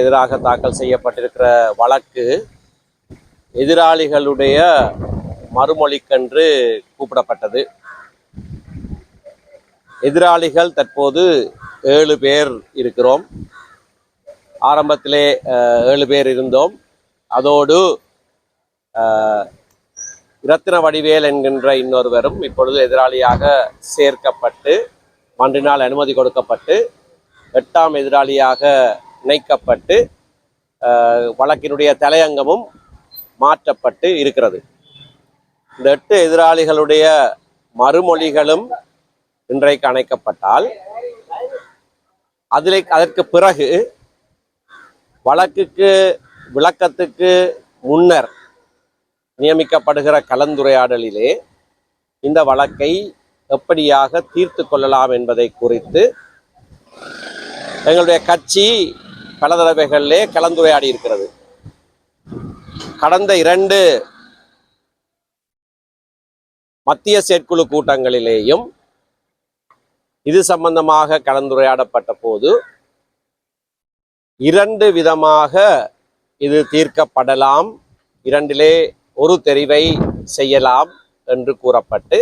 எதிராக தாக்கல் செய்யப்பட்டிருக்கிற வழக்கு எதிராளிகளுடைய மறுமொழிக்கென்று கூப்பிடப்பட்டது. எதிராளிகள் தற்போது 7 பேர் இருக்கிறோம். ஆரம்பத்திலே 7 பேர் இருந்தோம். அதோடு இரத்தின வடிவேல் என்கின்ற இன்னொருவரும் இப்பொழுது எதிராளியாக சேர்க்கப்பட்டு மன்றினால் அனுமதி கொடுக்கப்பட்டு 8ஆம் எதிராளியாக இணைக்கப்பட்டு வழக்கினுடைய தலையங்கமும் மாற்றப்பட்டு இருக்கிறது. இந்த 8 எதிராளிகளுடைய மறுமொழிகளும் இன்றைக்கு அணைக்கப்பட்டால் அதற்கு பிறகு வழக்குக்கு விளக்கத்துக்கு முன்னர் நியமிக்கப்படுகிற கலந்துரையாடலிலே இந்த வழக்கை எப்படியாக தீர்த்து கொள்ளலாம் என்பதை குறித்து எங்களுடைய கட்சி பல தடவைகளிலே கலந்துரையாடி இருக்கிறது. கடந்த 2 மத்திய செயற்குழு கூட்டங்களிலேயும் இது சம்பந்தமாக கலந்துரையாடப்பட்ட போது 2 விதமாக இது தீர்க்கப்படலாம், 2லே ஒரு தெரிவை செய்யலாம் என்று கூறப்பட்டு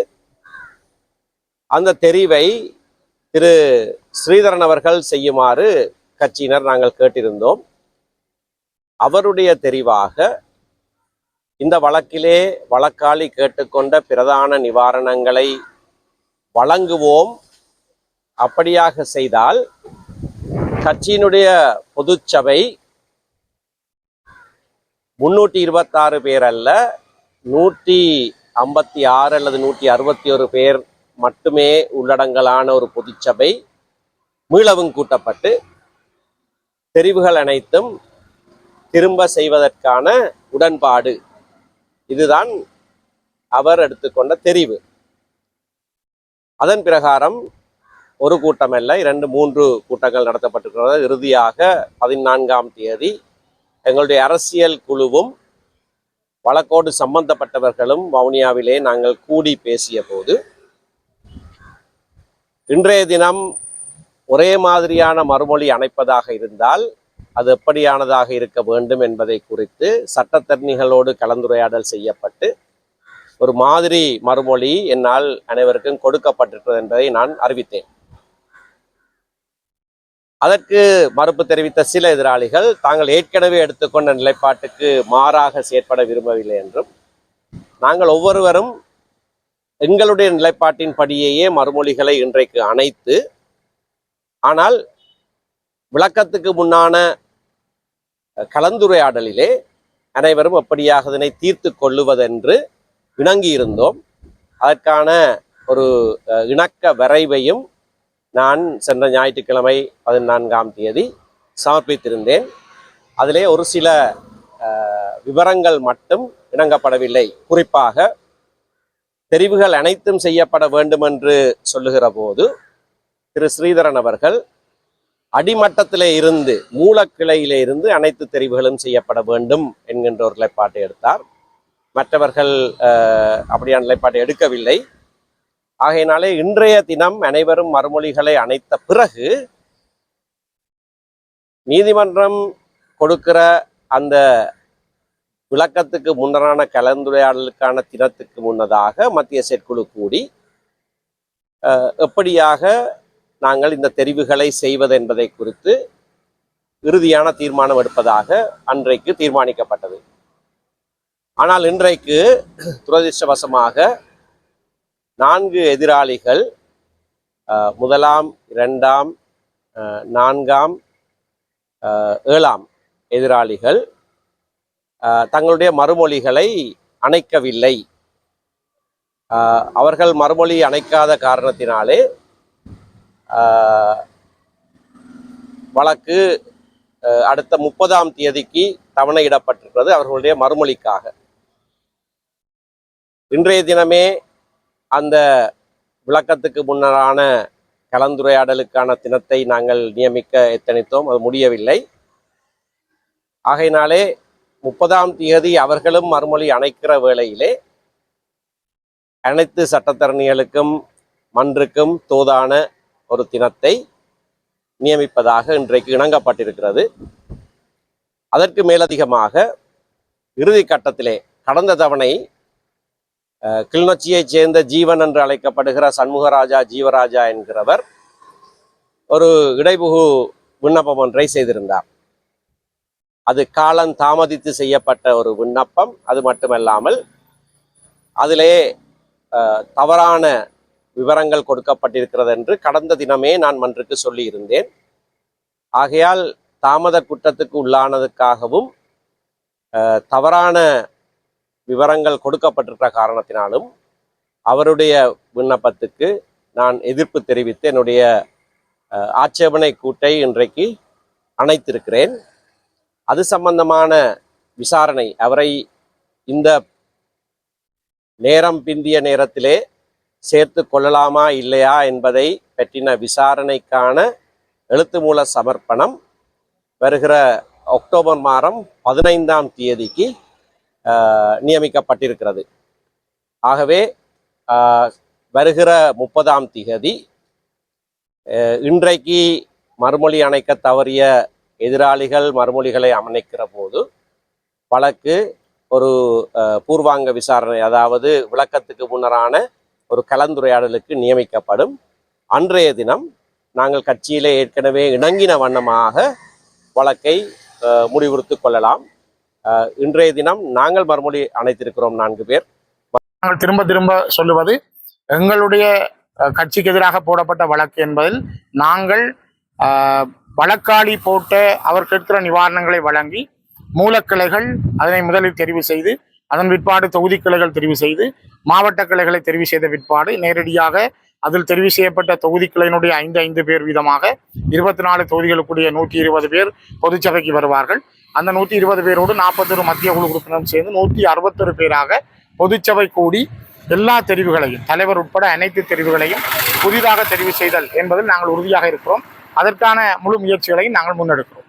அந்த தெரிவை திரு ஸ்ரீதரன் அவர்கள் செய்யுமாறு கட்சியினர் நாங்கள் கேட்டிருந்தோம். அவருடைய தெரிவாக இந்த வழக்கிலே வழக்காளி கேட்டுக்கொண்ட பிரதான நிவாரணங்களை வழங்குவோம், அப்படியாக செய்தால் கட்சியினுடைய பொதுச்சபை 326 பேர் அல்ல 156 அல்லது 161 பேர் மட்டுமே உள்ளடங்கலான ஒரு பொதுச்சபை மீளவும் கூட்டப்பட்டு தெரிவுகள் அனைத்தும் திரும்ப செய்வதற்கான உடன்பாடு, இதுதான் அவர் எடுத்துக்கொண்ட தெரிவு. அதன் பிரகாரம் ஒரு கூட்டம் அல்ல 2-3 கூட்டங்கள் நடத்தப்பட்டிருக்கிறது. இறுதியாக 14ஆம் தேதி எங்களுடைய அரசியல் குழுவும் வழக்கோடு சம்பந்தப்பட்டவர்களும் வவுனியாவிலே நாங்கள் கூடி பேசிய போது இன்றைய தினம் ஒரே மாதிரியான மறுமொழி அணைப்பதாக இருந்தால் அது எப்படியானதாக இருக்க வேண்டும் என்பதை குறித்து சட்டத்தரணிகளோடு கலந்துரையாடல் செய்யப்பட்டு ஒரு மாதிரி மறுமொழி என்னால் அனைவருக்கும் கொடுக்கப்பட்டிருக்கிறது என்பதை நான் அறிவித்தேன். அதற்கு மறுப்பு தெரிவித்த சில எதிராளிகள் தாங்கள் ஏற்கனவே எடுத்துக்கொண்ட நிலைப்பாட்டுக்கு மாறாக செயற்பட விரும்பவில்லை என்றும், நாங்கள் ஒவ்வொருவரும் எங்களுடைய நிலைப்பாட்டின் படியேயே மறுமொழிகளை இன்றைக்கு அணைத்து, ஆனால் விளக்கத்துக்கு முன்னான கலந்துரையாடலிலே அனைவரும் எப்படியாக அதனை தீர்த்து கொள்ளுவதென்று இணங்கியிருந்தோம். அதற்கான ஒரு இணக்க வரைவையும் நான் சென்ற ஞாயிற்றுக்கிழமை 14ஆம் தேதி சமர்ப்பித்திருந்தேன். அதிலே ஒரு சில விவரங்கள் மட்டும் இணங்கப்படவில்லை. குறிப்பாக தெரிவுகள் அனைத்தும் செய்யப்பட வேண்டும் என்று சொல்லுகிற போது திரு ஸ்ரீதரன் அவர்கள் அடிமட்டத்திலே இருந்து மூலக்கிளையிலே இருந்து அனைத்து தெரிவுகளும் செய்யப்பட வேண்டும் என்கின்ற ஒரு நிலைப்பாட்டை எடுத்தார். மற்றவர்கள் அப்படியான நிலைப்பாட்டை எடுக்கவில்லை. ஆகையினாலே இன்றைய தினம் அனைவரும் மறுமொழிகளை அணைத்த பிறகு நீதிமன்றம் கொடுக்கிற அந்த விளக்கத்துக்கு முன்னரான கலந்துரையாடலுக்கான தினத்துக்கு முன்னதாக மத்திய செயற்குழு கூடி எப்படியாக நாங்கள் இந்த தெரிவுகளை செய்வது என்பதை குறித்து இறுதியான தீர்மானம் எடுப்பதாக அன்றைக்கு தீர்மானிக்கப்பட்டது. ஆனால் இன்றைக்கு துரதிர்ஷ்டவசமாக 4 எதிராளிகள் 1ஆம் 2ஆம் 4ஆம் 7ஆம் எதிராளிகள் தங்களுடைய மறுமொழிகளை அணைக்கவில்லை. அவர்கள் மறுமொழி அணைக்காத காரணத்தினாலே வழக்கு அடுத்த 30ஆம் தேதிக்கு தவணையிடப்பட்டிருக்கிறது அவர்களுடைய மறுமொழிக்காக. இன்றைய தினமே அந்த விளக்கத்துக்கு முன்னரான கலந்துரையாடலுக்கான தினத்தை நாங்கள் நியமிக்க எத்தனித்தோம், அது முடியவில்லை. ஆகையினாலே 30ஆம் தேதி அவர்களும் மறுமொழி அணைக்கிற வேளையிலே அனைத்து சட்டத்தரணிகளுக்கும் மன்றுக்கும் தோதான ஒரு தினத்தை நியமிப்பதாக இன்றைக்கு இணங்கப்பட்டிருக்கிறது. அதற்கு மேலதிகமாக இறுதி கட்டத்திலே கடந்த தவணை கிளிநொச்சியைச் சேர்ந்த ஜீவன் என்று அழைக்கப்படுகிற சண்முகராஜா ஜீவராஜா என்கிறவர் ஒரு இடைபுகு விண்ணப்பம் ஒன்றை செய்திருந்தார். அது காலம் தாமதித்து செய்யப்பட்ட ஒரு விண்ணப்பம். அது மட்டுமல்லாமல் அதிலே தவறான விவரங்கள் கொடுக்கப்பட்டிருக்கிறது என்று கடந்த தினமே நான் மன்றுக்கு சொல்லியிருந்தேன். ஆகையால் தாமத குற்றத்துக்கு உள்ளானதுக்காகவும் தவறான விவரங்கள் கொடுக்கப்பட்டிருக்கிற காரணத்தினாலும் அவருடைய விண்ணப்பத்துக்கு நான் எதிர்ப்பு தெரிவித்து என்னுடைய ஆட்சேபனை கூட்டை இன்றைக்கு அணைத்திருக்கிறேன். அது சம்பந்தமான விசாரணை, அவரை இந்த நேரம் பிந்திய நேரத்திலே சேர்த்து கொள்ளலாமா இல்லையா என்பதை பற்றின விசாரணைக்கான எழுத்து மூல சமர்ப்பணம் வருகிற அக்டோபர் மாதம் 15ஆம் தேதிக்கு நியமிக்கப்பட்டிருக்கிறது. ஆகவே வருகிற 30ஆம் தேதி இன்றைக்கு மறுமொழி அணைக்க தவறிய எதிராளிகள் மறுமொழிகளை அமைக்கிற போது வழக்கு ஒரு பூர்வாங்க விசாரணை, அதாவது விளக்கத்துக்கு முன்னரான ஒரு கலந்துரையாடலுக்கு நியமிக்கப்படும். அன்றைய தினம் நாங்கள் கட்சியிலே ஏற்கனவே இணங்கின வண்ணமாக வழக்கை முடிவுறுத்து கொள்ளலாம். இன்றைய தினம் நாங்கள் மறுமொழி அணைத்திருக்கிறோம் 4 பேர். நாங்கள் திரும்ப திரும்ப சொல்லுவது, எங்களுடைய கட்சிக்கு எதிராக போடப்பட்ட வழக்கு என்பதில் நாங்கள் வழக்காளி போட்ட அவர் கேட்கிற நிவாரணங்களை வழங்கி மூலக்கிளைகள் அதனை முதலில் தெரிவு செய்து அதன் பிற்பாடு தொகுதி கிளைகள் தெரிவு செய்து மாவட்ட கிளைகளை தெரிவு செய்த பிற்பாடு நேரடியாக அதில் தெரிவு செய்யப்பட்ட தொகுதி கிளையினுடைய 5 பேர் வீதமாக 24 தொகுதிகளுக்குரிய 120 பேர் பொதுச்சபைக்கு வருவார்கள். அந்த 120 பேரோடு 41 மத்திய குழு உறுப்பினரும் சேர்ந்து 161 பேராக பொதுச்சபை கூடி எல்லா தெரிவுகளையும், தலைவர் உட்பட அனைத்து தெரிவுகளையும் புதிதாக தெரிவு செய்தல் என்பதில் நாங்கள் உறுதியாக இருக்கிறோம். அதற்கான முழு முயற்சிகளையும் நாங்கள் முன்னெடுக்கிறோம்.